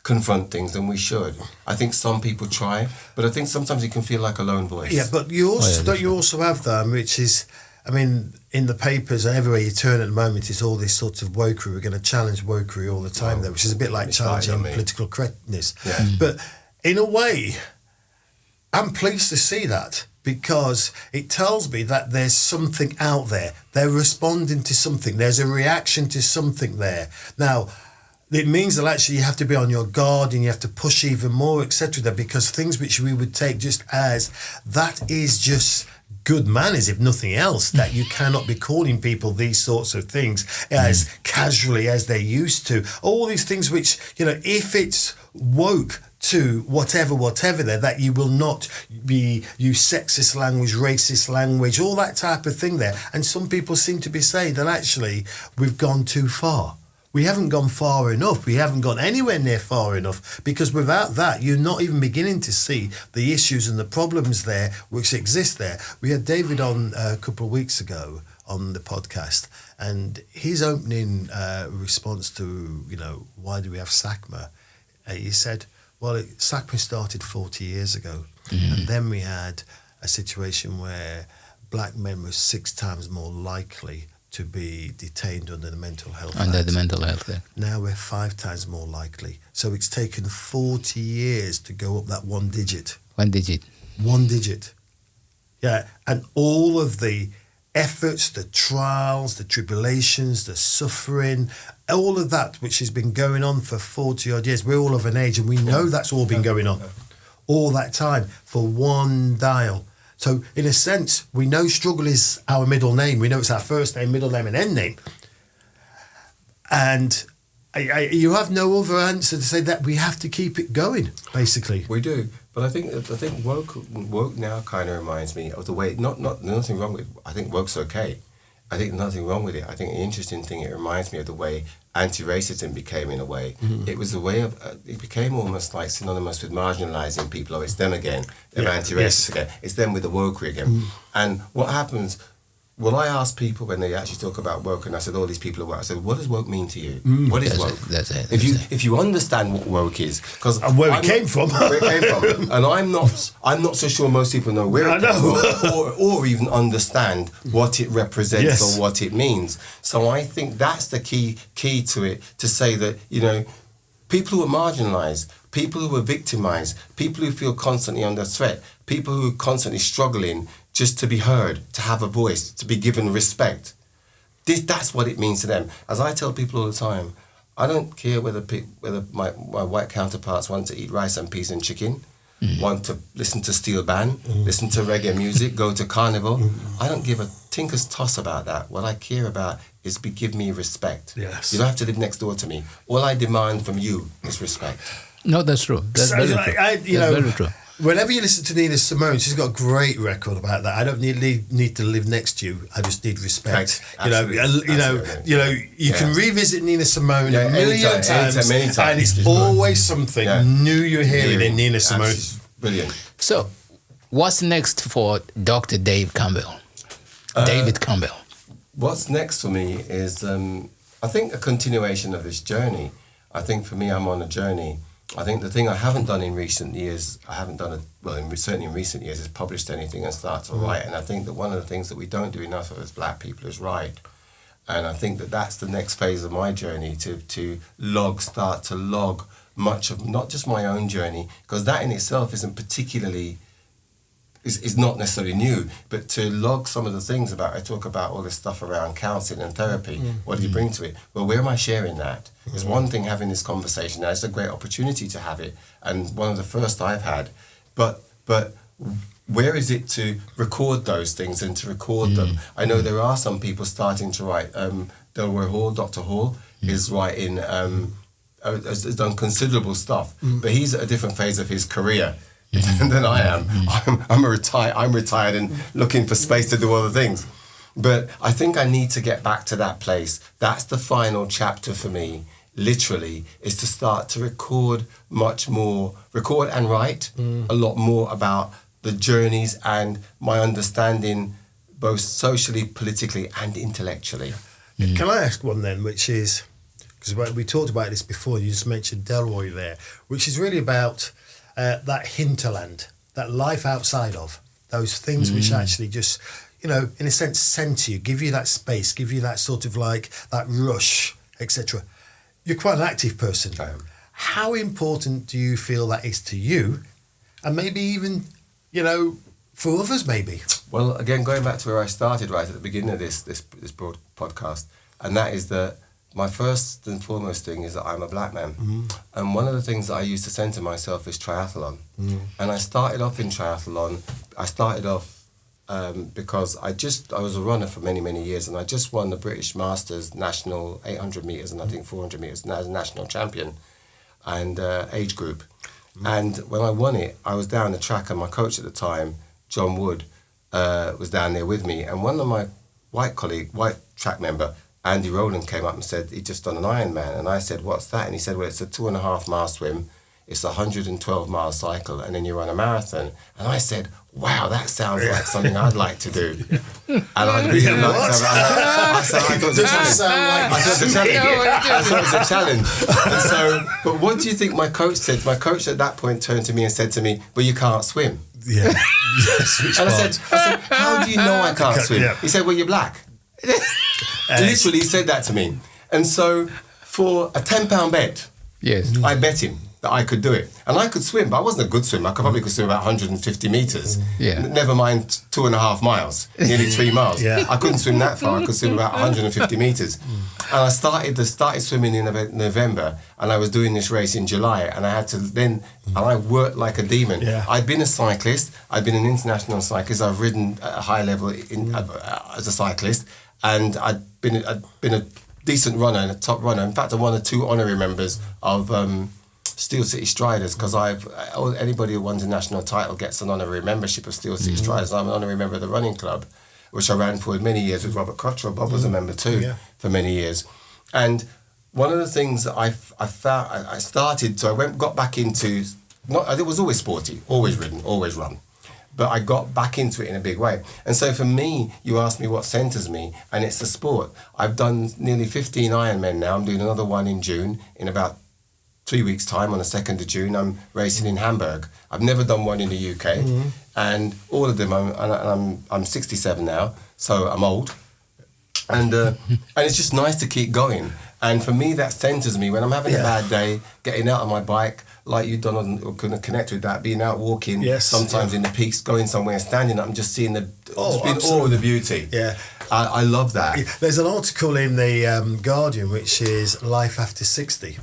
S3: confront things than we should. I think some people try, but I think sometimes you can feel like a lone voice.
S1: Yeah, but you also have that, which is, in the papers and everywhere you turn at the moment, it's all this sort of wokery. We're going to challenge wokery all the time there, which is a bit like challenging political correctness. Yeah. But in a way, I'm pleased to see that, because it tells me that there's something out there. They're responding to something. There's a reaction to something there. Now, it means that actually you have to be on your guard and you have to push even more, etc. There, because things which we would take just as that is just good manners, if nothing else, that you cannot be calling people these sorts of things as casually as they used to. All these things which, you know, if it's woke to whatever there, that you will not be use sexist language, racist language, all that type of thing there. And some people seem to be saying that actually we've gone too far. We haven't gone far enough. We haven't gone anywhere near far enough, because without that, you're not even beginning to see the issues and the problems there which exist there. We had David on a couple of weeks ago on the podcast, and his opening response to, you know, why do we have SACMA? He said, well, SACMA started 40 years ago, and then we had a situation where black men were 6 times more likely to be detained under the Mental Health Act.
S2: Under the Mental Health Act.
S1: Now we're 5 times more likely. So it's taken 40 years to go up that 1 digit.
S2: 1 digit.
S1: 1 digit. Yeah, and all of the efforts, the trials, the tribulations, the suffering, all of that which has been going on for 40 odd years. We're all of an age and we know that's all been going on all that time for one dial. So in a sense, we know struggle is our middle name. We know it's our first name, middle name and end name. And you have no other answer to say that we have to keep it going, basically.
S3: We do. But I think woke now kind of reminds me of the way, nothing wrong with, I think woke's okay. I think nothing wrong with it. I think the interesting thing, it reminds me of the way anti-racism became in a way. It was a way of, it became almost like synonymous with marginalising people. Oh, it's them again. They're anti-racist again. It's them with the wokery again. And what happens, well, I ask people when they actually talk about woke, and I said, all these people are woke. I said, what does woke mean to you? What is woke?
S2: That's it.
S3: If you understand what woke is, because
S1: where it came from,
S3: and I'm not so sure most people know where it came from, or even understand what it represents or what it means. So I think that's the key to it, to say that, you know, people who are marginalised, people who are victimised, people who feel constantly under threat, people who are constantly struggling just to be heard, to have a voice, to be given respect. That's what it means to them. As I tell people all the time, I don't care whether my white counterparts want to eat rice and peas and chicken, want to listen to steel band, listen to reggae music, go to carnival. I don't give a tinker's toss about that. What I care about is give me respect.
S1: Yes.
S3: You don't have to live next door to me. All I demand from you is respect.
S2: No, that's true. That's very true. Very true.
S1: Whenever you listen to Nina Simone, she's got a great record about that. I don't need to live next to you. I just need respect. You can revisit Nina Simone a million times, and it's always something new you're hearing in Nina Simone.
S3: Brilliant.
S2: So, what's next for Dr. David Campbell?
S3: What's next for me is, I think, a continuation of this journey. I think for me, I'm on a journey. I think the thing I haven't done in recent years, certainly in recent years, is published anything and start to write. And I think that one of the things that we don't do enough of as black people is write. And I think that that's the next phase of my journey, to start to log much of, not just my own journey, because that in itself isn't particularly, is not necessarily new, but to log some of the things I talk about all this stuff around counselling and therapy. What do you bring to it? Well, where am I sharing that? It's one thing having this conversation. Now, it's a great opportunity to have it, and one of the first I've had. But where is it to record those things and to record them? I know there are some people starting to write. Delaware Hall, Dr. Hall, is writing, has done considerable stuff, but he's at a different phase of his career than I am. I'm retired and looking for space to do other things. But I think I need to get back to that place. That's the final chapter for me, literally, is to start to record and write a lot more about the journeys and my understanding, both socially, politically and intellectually.
S1: Can I ask one then, which is, because we talked about this before, you just mentioned Delroy there, which is really about that hinterland, that life outside of, those things which actually just, you know, in a sense, center you, give you that space, give you that sort of like that rush, etc. You're quite an active person.
S3: I am.
S1: How important do you feel that is to you, and maybe even, you know, for others maybe?
S3: Well, again, going back to where I started right at the beginning of this broad podcast, and that is that my first and foremost thing is that I'm a black man. And one of the things that I used to center myself is triathlon. And I started off in triathlon. I started off because I was a runner for many, many years, and I just won the British Masters national 800 metres and I think 400 metres as a national champion and age group. And when I won it, I was down the track, and my coach at the time, John Wood, was down there with me. And one of my white track member, Andy Rowland, came up and said he'd just done an Ironman. And I said, what's that? And he said, well, it's a 2.5 mile swim, it's a 112 mile cycle, and then you run a marathon. And I said, wow, that sounds like something I'd like to do. And I'd really like to I thought it was a challenge. I thought it was a challenge. And so, but what do you think my coach said? My coach at that point turned to me and said to me, well, you can't swim.
S1: Yeah. Yes,
S3: and I said, how do you know I can't swim?
S1: Yeah.
S3: He said, well, you're black. Literally, he said that to me. And so, for a £10 bet, I bet him that I could do it. And I could swim, but I wasn't a good swimmer. I probably could swim about 150 metres. Never mind 2.5 miles, nearly 3 miles. I couldn't swim that far. I could swim about 150 metres. And I started swimming in November, and I was doing this race in July, and I had to and I worked like a demon. I'd been a cyclist. I'd been an international cyclist. I've ridden at a high level as a cyclist, and I'd been a decent runner and a top runner. In fact, I'm one of 2 honorary members of Steel City Striders, because anybody who wins a national title gets an honorary membership of Steel City Striders. I'm an honorary member of the running club, which I ran for many years with Robert Cottrell. Bob was a member too for many years. And one of the things that I found, I started, so I got back into, it was always sporty, always ridden, always run. But I got back into it in a big way. And so for me, you asked me what centres me, and it's the sport. I've done nearly 15 Ironmen now. I'm doing another one in June, in about 3 weeks' time, on the 2nd of June. I'm racing in Hamburg. I've never done one in the UK. And all of them, I'm 67 now, so I'm old. And it's just nice to keep going. And for me, that centres me. When I'm having a bad day, getting out on my bike, like you've done, or going to connect with that, being out walking, sometimes in the peaks, going somewhere, standing up and just seeing being all of the beauty. I love that.
S1: There's an article in the Guardian which is Life After 60.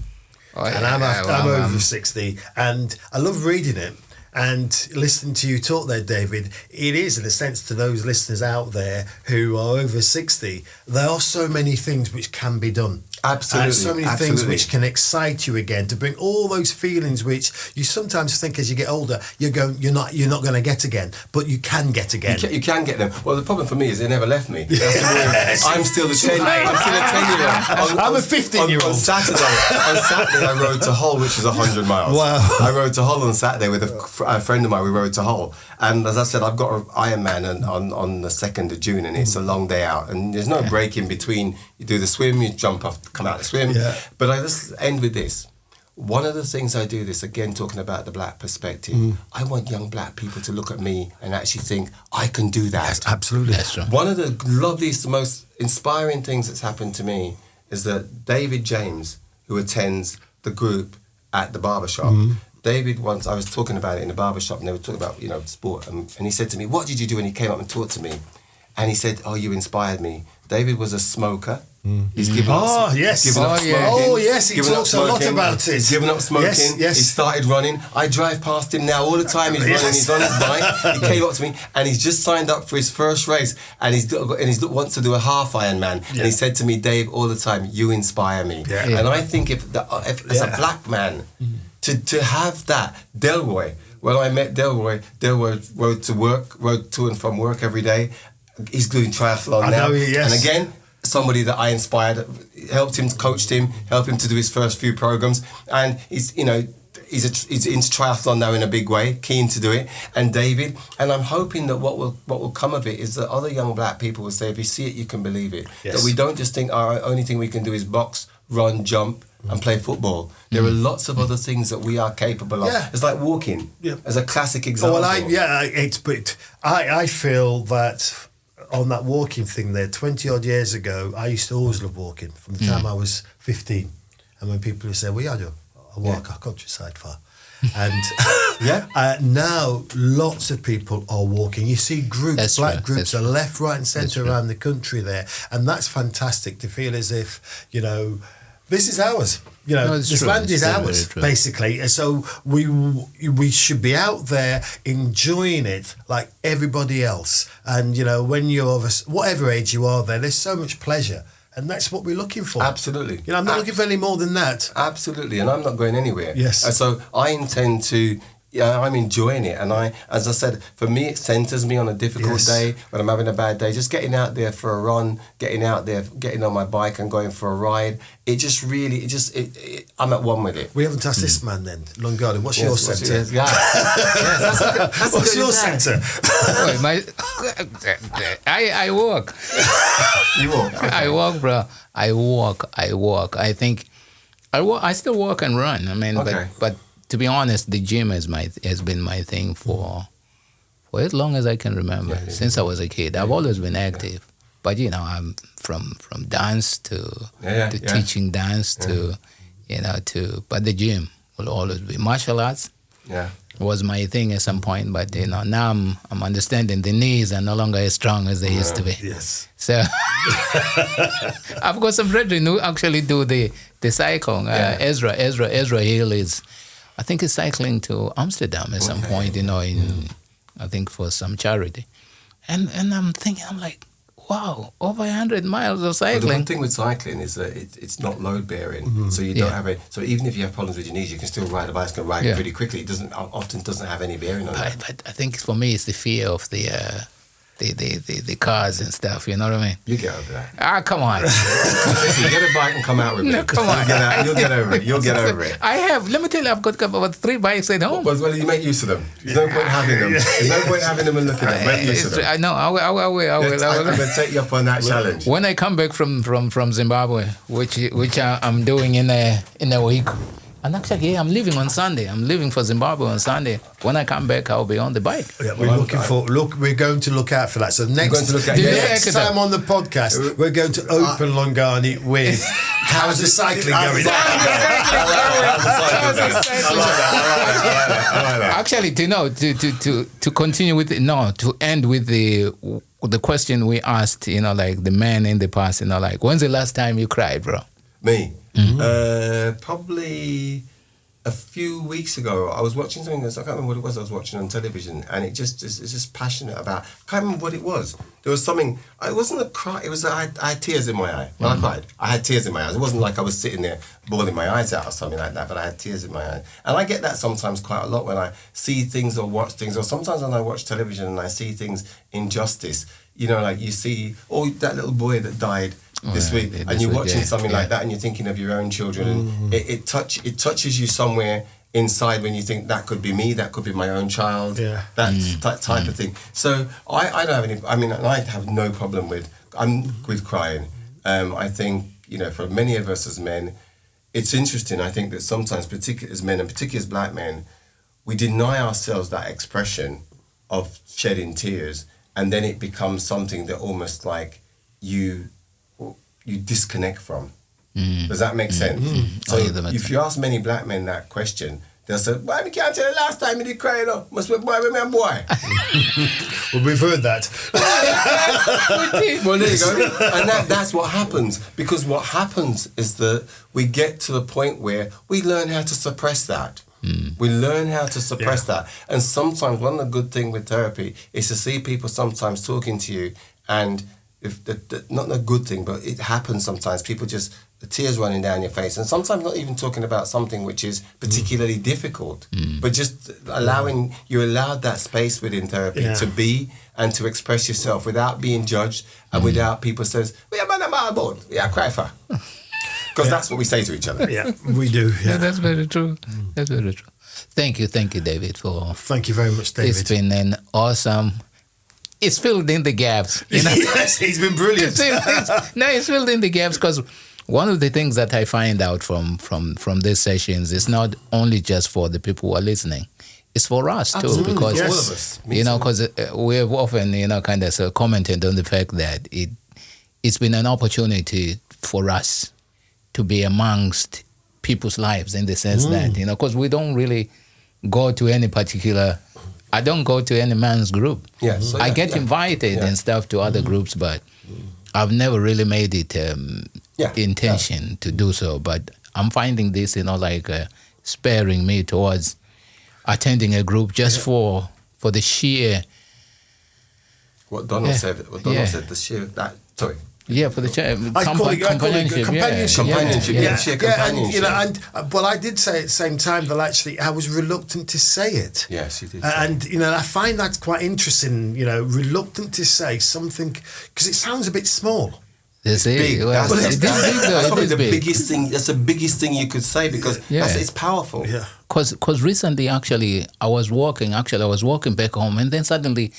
S1: And I'm over 60, and I love reading it and listening to you talk there, David. It is, in a sense, to those listeners out there who are over 60, there are so many things which can be done.
S3: Absolutely.
S1: And so many things which can excite you again, to bring all those feelings which you sometimes think as you get older you're not going to get again, but you can get again.
S3: You can get them. Well, the problem for me is they never left me. I'm still a 10-year-old.
S1: I'm a 15-year-old.
S3: On Saturday I rode to Hull, which is 100 miles.
S1: Wow.
S3: I rode to Hull on Saturday with a friend of mine. We rode to Hull, and as I said, I've got an Ironman on the 2nd of June, and it's a long day out, and there's no break in between. You do the swim, you jump off, come out to swim. But I just end with this. One of the things I do this, again, talking about the black perspective, I want young black people to look at me and actually think, I can do that.
S1: Yes, absolutely.
S2: That's right.
S3: One of the loveliest, the most inspiring things that's happened to me is that David James, who attends the group at the barbershop, David, once I was talking about it in the barbershop, and they were talking about, sport, and he said to me, what did you do? And he came up and talked to me, and he said, oh, you inspired me. David was a smoker. He's given up smoking.
S1: Oh, yes, he talks a lot about it.
S3: He's given up smoking. He started running. I drive past him now all the time. He's running. He's on his bike. He came up to me, and he's just signed up for his first race, and he wants to do a half Ironman. And he said to me, Dave, all the time, you inspire me. And I think if as a black man, to have that, Delroy. When I met Delroy rode to and from work every day. He's doing triathlon now. And again, somebody that I inspired, helped him, coached him, helped him to do his first few programs, and he's into triathlon now in a big way, keen to do it. And David, and I'm hoping that what will come of it is that other young black people will say, if you see it, you can believe it. That we don't just think our only thing we can do is box, run, jump, and play football. There are lots of other things that we are capable of. It's like walking, as a classic example.
S1: I feel that on that walking thing there, 20 odd years ago, I used to always love walking from the time I was 15. And when people would say, well, I walk our countryside far. And now lots of people are walking. You see groups, black groups are left, right and centre around the country there. And that's fantastic to feel as if, this is ours. This land is ours, basically. And so we should be out there enjoying it like everybody else. And, when you're of whatever age you are there, there's so much pleasure. And that's what we're looking for.
S3: Absolutely.
S1: I'm not looking for any more than that.
S3: Absolutely. And I'm not going anywhere.
S1: Yes.
S3: And so I intend to... I'm enjoying it, and as I said, for me, it centres me on a difficult day when I'm having a bad day. Just getting out there for a run, getting out there, getting on my bike and going for a ride. It just really, I'm at one with it.
S1: We haven't asked this man then, Longardo. What's your centre?
S3: What's
S1: your centre?
S2: I walk.
S3: You walk. Okay.
S2: I walk, bro. I walk. I think I still walk and run. I mean, but. To be honest, the gym has been my thing for as long as I can remember. Since I was a kid, I've always been active. But I'm from dance to teaching dance to but the gym will always be martial arts.
S3: Yeah,
S2: was my thing at some point. But now I'm understanding the knees are no longer as strong as they used to be.
S1: Yes.
S2: So I've got some brethren who actually do the cycle. Ezra Hill is. I think he's cycling to Amsterdam at some point, I think for some charity. And I'm thinking, wow, over 100 miles of cycling.
S3: Well, the one thing with cycling is that it's not load bearing, so you don't have it. So even if you have problems with your knees, you can still ride a bicycle, pretty quickly. It often doesn't have any bearing on that.
S2: But I think for me, it's the fear of the cars and stuff, you know what I mean?
S3: You get over that.
S2: Come on.
S3: Listen, get a bike and come out with me.
S2: No, come on.
S3: You'll get over it. You'll get over it.
S2: Let me tell you, I've got about 3 bikes at home.
S3: Well, you make use of them. There's no point having them. There's no point having them and looking at them. Make use of them.
S2: I know, I will.
S3: I'm going to take you up on that challenge.
S2: When I come back from Zimbabwe, which I'm doing in a week, and actually, I'm leaving on Sunday. I'm leaving for Zimbabwe on Sunday. When I come back, I'll be on the bike.
S1: Yeah, we're going to look out for that. So next time on the podcast, we're going to open Longani with how's the cycling going?
S2: Actually, to continue with to end with the question we asked, like the man in the past, when's the last time you cried, bro?
S3: Me? Probably a few weeks ago. I was watching something I can't remember what it was I was watching on television, and it's just passionate about. I can't remember what it was. There was something. It wasn't a cry. It was I had tears in my eye. Well, I cried. I had tears in my eyes. It wasn't like I was sitting there bawling my eyes out or something like that, but I had tears in my eyes. And I get that sometimes quite a lot when I see things or watch things, or sometimes when I watch television and I see things, injustice. Like you see, that little boy that died this week, and you're watching something like that, and you're thinking of your own children, and it touches you somewhere inside when you think that could be me, that could be my own child, that type of thing. So I don't have any. I mean, I have no problem with crying. I think for many of us as men, it's interesting. I think that sometimes, particularly as men and particularly as black men, we deny ourselves that expression of shedding tears, and then it becomes something that almost like you disconnect from. Does that make sense? So if you ask many black men that question, they'll say, "Why we can't tell the last time you did cry? Must be boy with me and boy."
S1: Well, we've heard that.
S3: Well, there you go. And that's what happens, because what happens is that we get to the point where we learn how to suppress that. We learn how to suppress that. And sometimes one of the good things with therapy is to see people sometimes talking to you, and if not a good thing, but it happens sometimes. People just, the tears running down your face, and sometimes not even talking about something which is particularly difficult, but just you allowed that space within therapy to be and to express yourself without being judged and without people says, "We are man about, we are cry for." Because that's what we say to each other.
S1: Yeah, we do. Yeah,
S2: that's very true. That's very true. Thank you, David, for.
S1: Thank you very much, David.
S2: It's been an awesome. It's filled in the gaps.
S1: Yes, he's been brilliant.
S2: It's filled in the gaps, because one of the things that I find out from these sessions is not only just for the people who are listening. It's for us too, because
S3: all of us.
S2: Because we have often kind of commented on the fact that it's been an opportunity for us to be amongst people's lives, in the sense that because we don't really go to any particular. I don't go to any man's group.
S3: Yeah, so
S2: I get invited and stuff to other groups, but I've never really made it intention to do so. But I'm finding this, sparing me towards attending a group just for the sheer.
S3: What Donald said. What Donald said. The sheer that. Sorry.
S2: Yeah, for the
S1: companionship.
S3: Yeah, sheer companionship.
S1: But I did say at the same time that actually I was reluctant to say it.
S3: Yes, you did.
S1: And I find that quite interesting. Reluctant to say something because it sounds a bit small.
S2: That's
S3: big.
S2: Well,
S3: that's probably the
S2: big.
S3: biggest thing. That's the biggest thing you could say because it's powerful.
S1: Yeah.
S2: Because recently, actually, I was walking back home, and then suddenly,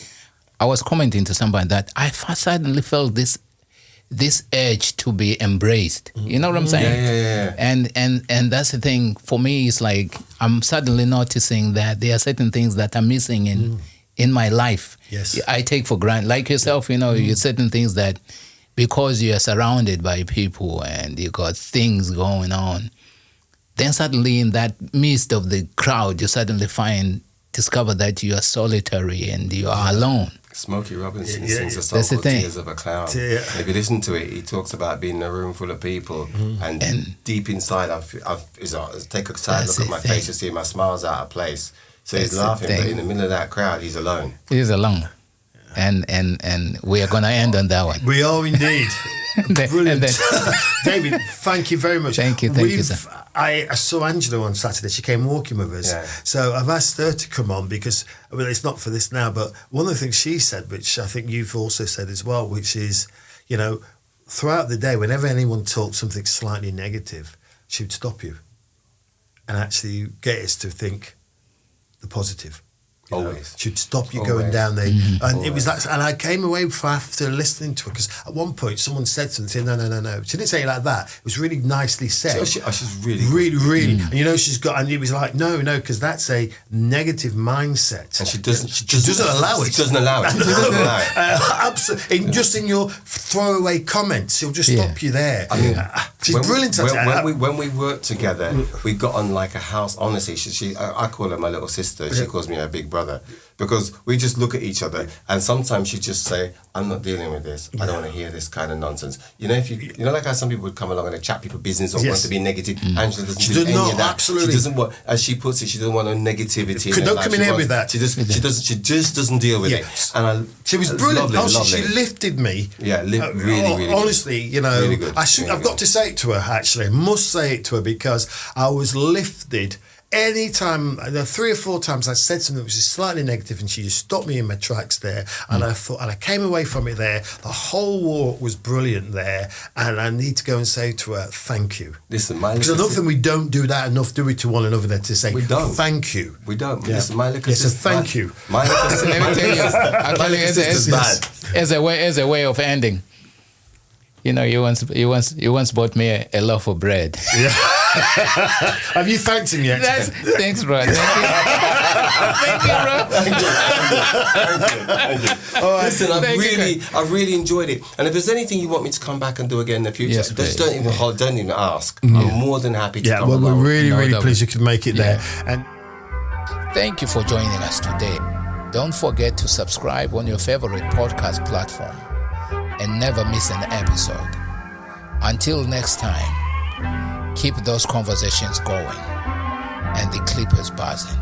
S2: I was commenting to somebody that I suddenly felt this urge to be embraced. You know what I'm saying?
S3: Yeah.
S2: And that's the thing for me. It's like I'm suddenly noticing that there are certain things that are missing in my life.
S1: Yes,
S2: I take for granted. Like yourself, you certain things that because you are surrounded by people and you got things going on, then suddenly in that midst of the crowd, you suddenly discover that you are solitary and you are alone.
S3: Smokey Robinson sings a song called Tears of a Clown.
S1: Yeah.
S3: If you listen to it, he talks about being in a room full of people and deep inside, I take a side look at my face to see my smile's out of place. So he's laughing, but in the middle of that crowd, he's alone.
S2: He's alone. And we are going to end on that one.
S1: We are indeed. Brilliant. David, thank you very much.
S2: Thank you, sir.
S1: I saw Angela on Saturday. She came walking with us.
S3: Yeah.
S1: So I've asked her to come on because, it's not for this now, but one of the things she said, which I think you've also said as well, which is, throughout the day, whenever anyone talks something slightly negative, she would stop you and actually get us to think the positive.
S3: Always.
S1: She'd stop you going down there. And it was that, and I came away after listening to her because at one point someone said something, no. She didn't say it like that. It was really nicely said.
S3: She's really
S1: And she's got, and it was like, no, because that's a negative mindset.
S3: And she doesn't
S1: allow it.
S3: She doesn't allow it.
S1: Absolutely. Just in your throwaway comments, she'll just stop you there.
S3: I mean,
S1: she's brilliant at that.
S3: When we worked together, we got on like a house. Honestly, I call her my little sister. She calls me her big brother. Because we just look at each other and sometimes she just say, I'm not dealing with this. I don't want to hear this kind of nonsense. Like how some people would come along and they chat people business or want to be negative. Angela doesn't do any of that.
S1: Absolutely.
S3: She doesn't want, as she puts it, she doesn't want no negativity.
S1: Don't come in here with that.
S3: She just doesn't deal with it. And
S1: she was brilliant.
S3: Lovely.
S1: She lifted me.
S3: Yeah, really
S1: honestly,
S3: really good.
S1: I've got to say it to her, actually. I must say it to her because I was lifted. Anytime, 3 or 4 times I said something that was just slightly negative and she just stopped me in my tracks there and I thought, and I came away from it there, the whole walk was brilliant there and I need to go and say to her, thank you.
S3: Listen,
S1: because I don't think we don't do that enough, do we, to one another there to say,
S3: we don't.
S1: Thank you.
S3: We don't.
S1: Yeah.
S3: Listen, my little sister.
S1: Thank you.
S3: My little sister.
S2: Let me tell you, actually, as a way of ending. You once bought me a loaf of bread.
S1: Yeah. Have you thanked him yet?
S2: Thanks, bro. Thank you, bro.
S3: Thank you. Listen, I really enjoyed it. And if there's anything you want me to come back and do again in the future,
S2: yes,
S3: just don't even ask. I'm more than happy to come.
S1: Yeah, we're really pleased you could make it there. And
S2: thank you for joining us today. Don't forget to subscribe on your favorite podcast platform and never miss an episode. Until next time, keep those conversations going and the clippers buzzing.